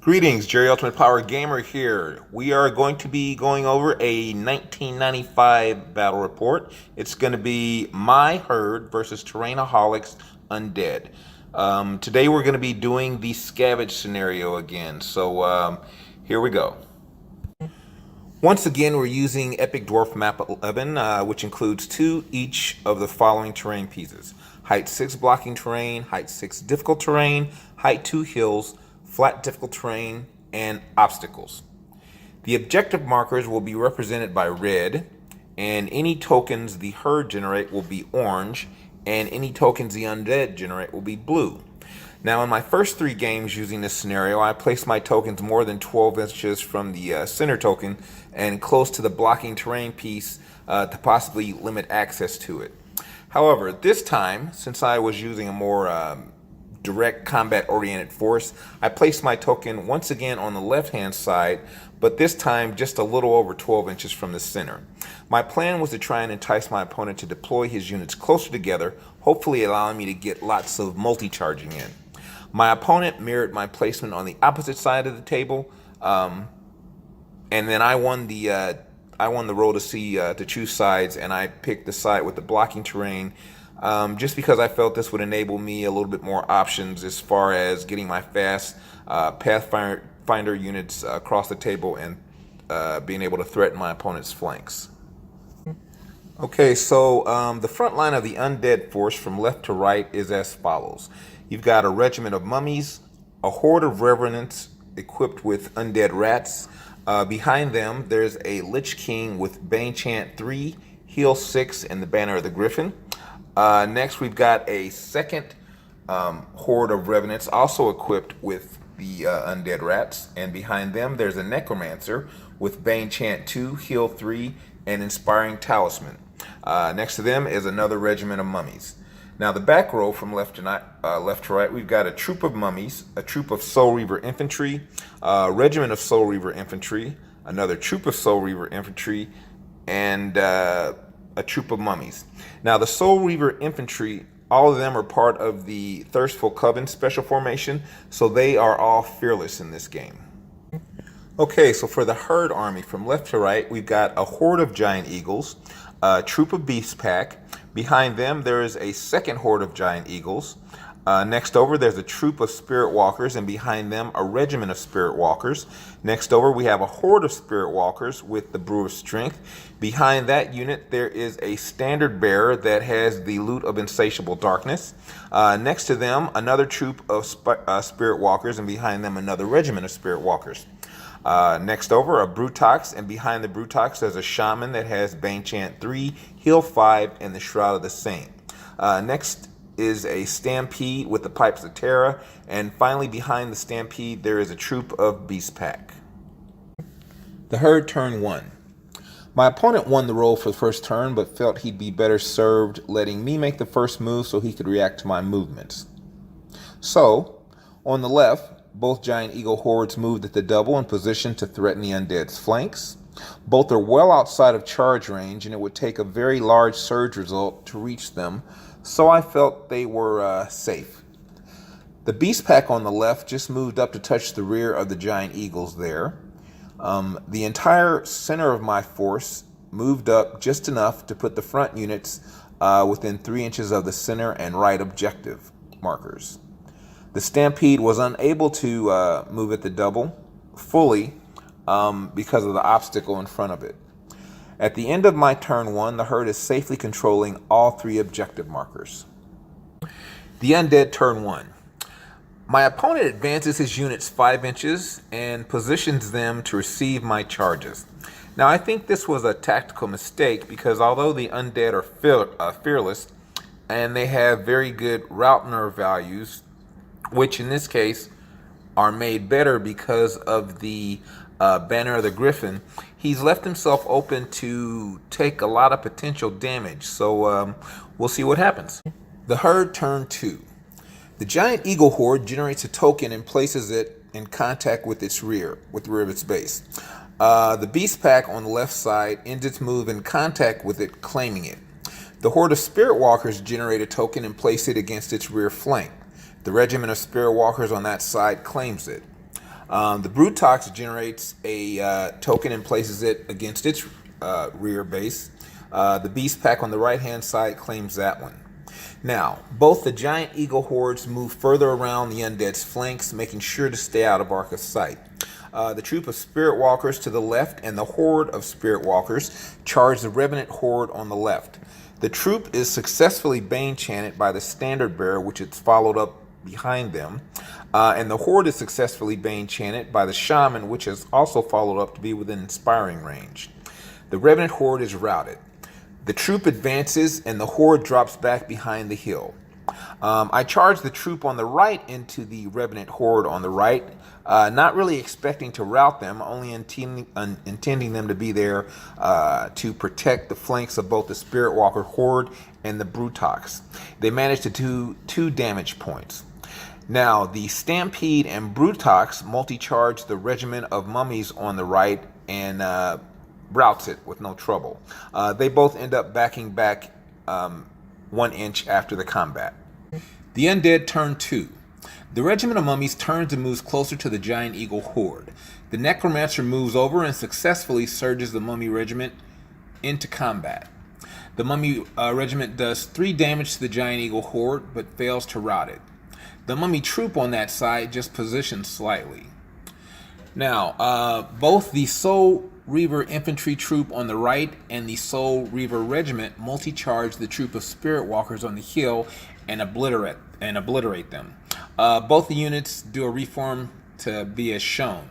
Greetings, Jerry Ultimate Power Gamer here. We are going to be going over a 1995 battle report. It's going to be my herd versus Terrainaholics Undead. Today we're going to be doing the Scavenge scenario again. So here we go. Once again, we're using Epic Dwarf Map 11, which includes two each of the following terrain pieces. Height 6 blocking terrain, height 6 difficult terrain, height 2 hills, flat difficult terrain, and obstacles. The objective markers will be represented by red, and any tokens the herd generate will be orange, and any tokens the undead generate will be blue. Now, in my first three games using this scenario, I placed my tokens more than 12 inches from the center token and close to the blocking terrain piece to possibly limit access to it. However, this time, since I was using a more direct combat oriented force, I placed my token once again on the left hand side, but this time just a little over 12 inches from the center. My plan was to try and entice my opponent to deploy his units closer together, hopefully allowing me to get lots of multi-charging in. My opponent mirrored my placement on the opposite side of the table, and then I won the roll to choose sides, and I picked the side with the blocking terrain, just because I felt this would enable me a little bit more options as far as getting my fast Pathfinder units across the table and being able to threaten my opponent's flanks. Okay, so the front line of the undead force from left to right is as follows. You've got a regiment of mummies, a horde of revenants equipped with undead rats. Behind them, there's a Lich King with Bane Chant 3, Heal 6, and the Banner of the Griffin. Next, we've got a second horde of revenants also equipped with the undead rats, and behind them there's a necromancer with Bane Chant 2, Heal 3, and Inspiring Talisman. Next to them is another regiment of mummies. Now, the back row from left to right, we've got a troop of mummies, a troop of Soul Reaver infantry, a regiment of Soul Reaver infantry, another troop of Soul Reaver infantry, and a troop of mummies. Now, the Soul Reaver infantry, all of them are part of the Thirstful Coven special formation, so they are all fearless in this game. Okay, so for the herd army from left to right, we've got a horde of giant eagles, a troop of beast pack. Behind them, there is a second horde of giant eagles. Next over, there's a troop of spirit walkers, and behind them, a regiment of spirit walkers. Next over, we have a horde of spirit walkers with the Brew of Strength. Behind that unit, there is a standard bearer that has the Loot of Insatiable Darkness. Next to them, another troop of spirit walkers, and behind them, another regiment of spirit walkers. Next over, a Brutox, and behind the Brutox, there's a Shaman that has Bane Chant 3, Heal 5, and the Shroud of the Saint. Next is a Stampede with the Pipes of Terra, and finally behind the Stampede, there is a troop of Beast Pack. The herd turn 1. My opponent won the roll for the first turn, but felt he'd be better served letting me make the first move so he could react to my movements. So, on the left, both giant eagle hordes moved at the double in position to threaten the undead's flanks. Both are well outside of charge range, and it would take a very large surge result to reach them, so I felt they were safe. The beast pack on the left just moved up to touch the rear of the giant eagles there. The entire center of my force moved up just enough to put the front units within 3 inches of the center and right objective markers. The Stampede was unable to move at the double fully because of the obstacle in front of it. At the end of my turn 1, the herd is safely controlling all 3 objective markers. The undead turn 1. My opponent advances his units 5 inches and positions them to receive my charges. Now, I think this was a tactical mistake because although the undead are fearless and they have very good route nerve values, which in this case are made better because of the Banner of the Griffin, he's left himself open to take a lot of potential damage. So we'll see what happens. The herd turn 2. The giant eagle horde generates a token and places it in contact with its rear, with the rear of its base. The beast pack on the left side ends its move in contact with it, claiming it. The horde of spirit walkers generate a token and place it against its rear flank. The regiment of spirit walkers on that side claims it. The Brutox generates a token and places it against its rear base. The Beast Pack on the right-hand side claims that one. Now, both the Giant Eagle hordes move further around the Undead's flanks, making sure to stay out of arc of sight. The troop of Spirit Walkers to the left and the horde of Spirit Walkers charge the Revenant horde on the left. The troop is successfully Bane-chanted by the Standard Bearer, which is followed up behind them. And the horde is successfully Bane-chanted by the Shaman, which is also followed up to be within inspiring range. The Revenant horde is routed. The troop advances and the horde drops back behind the hill. I charge the troop on the right into the Revenant horde on the right, not really expecting to rout them, only intending them to be there to protect the flanks of both the Spirit Walker horde and the Brutox. They managed to do 2 damage points. Now, the Stampede and Brutox multi-charge the regiment of mummies on the right and routs it with no trouble. They both end up backing back 1 inch after the combat. The Undead turn 2. The regiment of mummies turns and moves closer to the Giant Eagle horde. The Necromancer moves over and successfully surges the mummy regiment into combat. The mummy regiment does 3 damage to the Giant Eagle horde, but fails to rout it. The mummy troop on that side just positions slightly. Now, both the Soul Reaver infantry troop on the right and the Soul Reaver regiment multi-charge the troop of Spirit Walkers on the hill and obliterate them. Both the units do a reform to be as shown.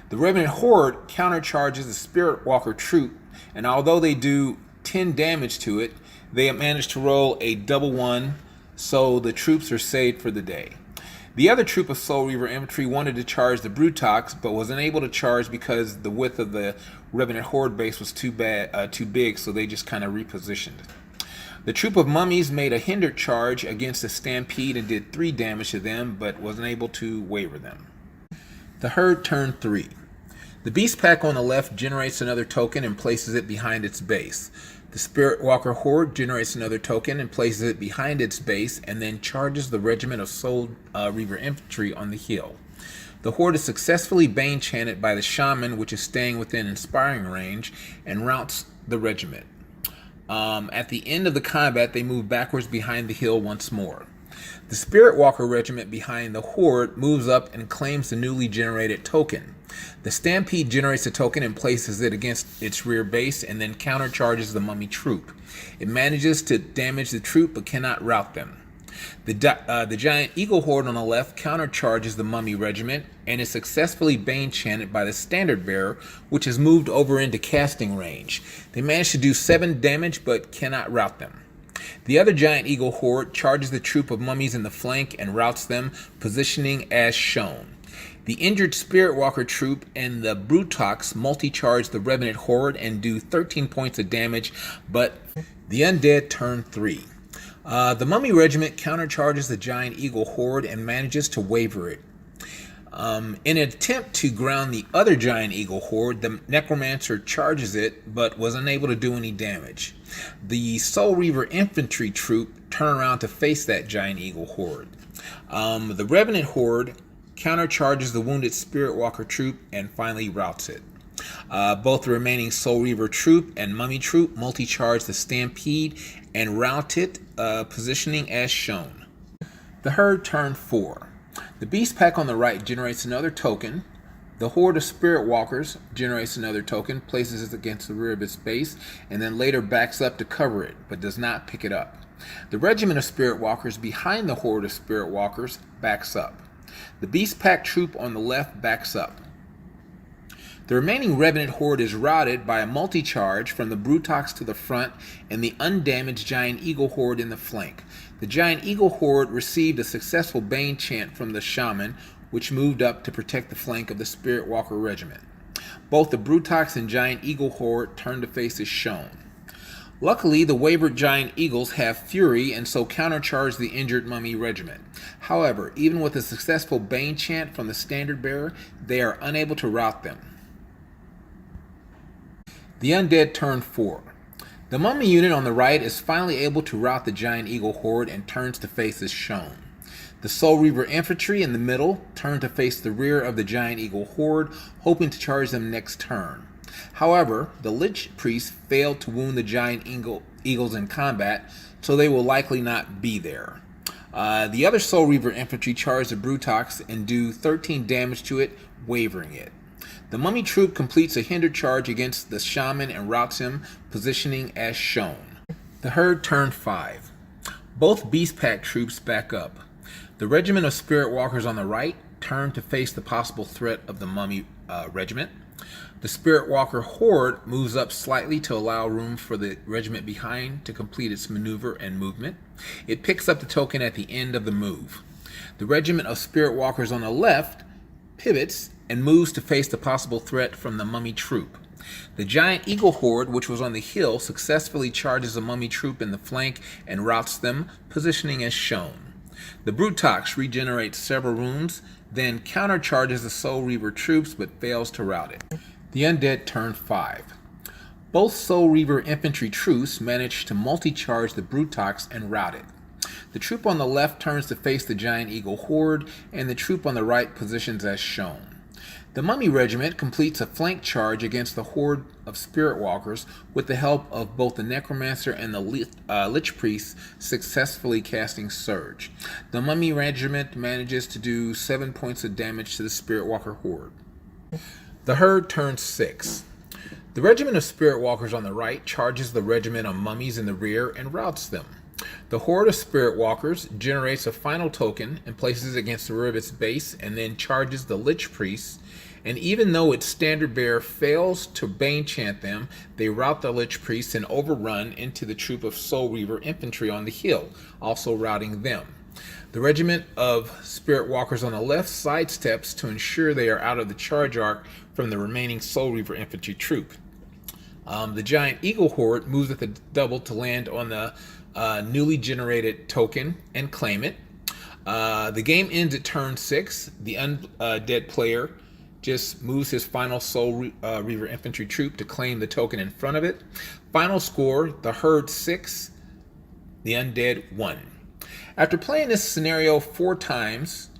The Revenant horde countercharges the Spirit Walker troop, and although they do 10 damage to it, they manage to roll a double 1, so the troops are saved for the day. The other troop of Soul Reaver infantry wanted to charge the Brutox, but was unable to charge because the width of the Revenant horde base was too big, so they just kind of repositioned. The troop of mummies made a hindered charge against the Stampede and did 3 damage to them, but was unable to waver them. The herd turned 3. The Beast Pack on the left generates another token and places it behind its base. The Spirit Walker horde generates another token and places it behind its base, and then charges the regiment of Soul Reaver infantry on the hill. The horde is successfully Bane-chanted by the Shaman, which is staying within inspiring range, and routs the regiment. At the end of the combat, they move backwards behind the hill once more. The Spirit Walker regiment behind the horde moves up and claims the newly generated token. The Stampede generates a token and places it against its rear base, and then countercharges the mummy troop. It manages to damage the troop but cannot rout them. The Giant Eagle horde on the left countercharges the mummy regiment and is successfully Bane-chanted by the Standard Bearer, which has moved over into casting range. They manage to do 7 damage but cannot rout them. The other Giant Eagle horde charges the troop of mummies in the flank and routs them, positioning as shown. The injured Spirit Walker troop and the Brutox multi-charge the Revenant horde and do 13 points of damage, but the Undead turn 3. The Mummy regiment countercharges the Giant Eagle horde and manages to waver it. In an attempt to ground the other Giant Eagle horde, the Necromancer charges it, but was unable to do any damage. The Soul Reaver infantry troop turn around to face that Giant Eagle horde. The Revenant horde countercharges the wounded Spirit Walker troop and finally routs it. Both the remaining Soul Reaver troop and Mummy troop multi-charge the Stampede and rout it, positioning as shown. The herd turned 4. The Beast Pack on the right generates another token. The horde of Spirit Walkers generates another token, places it against the rear of its base, and then later backs up to cover it, but does not pick it up. The regiment of Spirit Walkers behind the horde of Spirit Walkers backs up. The Beast Pack troop on the left backs up. The remaining Revenant horde is routed by a multi-charge from the Brutox to the front and the undamaged Giant Eagle horde in the flank. The Giant Eagle horde received a successful Bane chant from the Shaman, which moved up to protect the flank of the Spirit Walker regiment. Both the Brutox and Giant Eagle horde turn to face as shown. Luckily, the wavered Giant Eagles have fury and so countercharge the injured Mummy regiment. However, even with a successful Bane chant from the Standard Bearer, they are unable to rout them. The Undead turn 4. The Mummy unit on the right is finally able to rout the Giant Eagle horde and turns to face as shown. The Soul Reaver infantry in the middle turn to face the rear of the Giant Eagle horde, hoping to charge them next turn. However, the Lich Priests failed to wound the Giant Eagles in combat, so they will likely not be there. The other Soul Reaver infantry charge the Brutox and do 13 damage to it, wavering it. The Mummy troop completes a hindered charge against the Shaman and routs him, positioning as shown. The herd turned 5. Both Beast Pack troops back up. The regiment of Spirit Walkers on the right turn to face the possible threat of the Mummy regiment. The Spirit Walker horde moves up slightly to allow room for the regiment behind to complete its maneuver and movement. It picks up the token at the end of the move. The regiment of Spirit Walkers on the left pivots and moves to face the possible threat from the Mummy troop. The Giant Eagle horde, which was on the hill, successfully charges the Mummy troop in the flank and routs them, positioning as shown. The Brutox regenerates several rooms, then countercharges the Soul Reaver troops but fails to rout it. The Undead turn 5. Both Soul Reaver infantry troops manage to multi-charge the Brutox and rout it. The troop on the left turns to face the Giant Eagle horde, and the troop on the right positions as shown. The Mummy regiment completes a flank charge against the horde of Spirit Walkers with the help of both the Necromancer and the Lich Priest successfully casting Surge. The Mummy regiment manages to do 7 points of damage to the Spirit Walker horde. The herd turns 6. The regiment of Spirit Walkers on the right charges the regiment of Mummies in the rear and routs them. The horde of Spirit Walkers generates a final token and places it against the rear of its base and then charges the Lich Priests, and even though its standard bearer fails to Bane chant them, they rout the Lich Priests and overrun into the troop of Soul Reaver infantry on the hill, also routing them. The regiment of Spirit Walkers on the left sidesteps to ensure they are out of the charge arc from the remaining Soul Reaver infantry troop. The Giant Eagle horde moves at the double to land on the newly generated token and claim it. The game ends at turn 6. The undead player just moves his final Soul Reaver infantry troop to claim the token in front of it. Final score, the herd 6, the undead 1. After playing this scenario 4 times,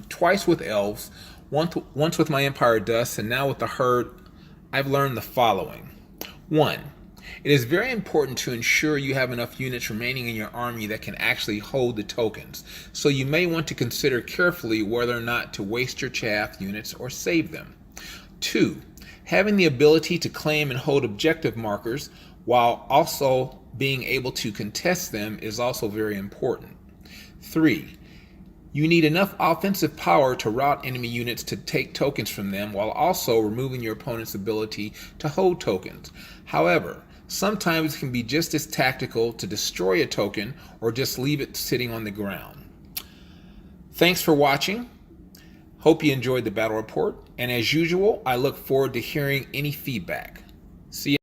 twice with elves, once with my Empire Dust, and now with the herd, I've learned the following. 1. It is very important to ensure you have enough units remaining in your army that can actually hold the tokens, so you may want to consider carefully whether or not to waste your chaff units or save them. 2. Having the ability to claim and hold objective markers while also being able to contest them is also very important. 3. You need enough offensive power to rout enemy units to take tokens from them while also removing your opponent's ability to hold tokens. However, sometimes it can be just as tactical to destroy a token or just leave it sitting on the ground. Thanks for watching. Hope you enjoyed the battle report, and as usual, I look forward to hearing any feedback. See you.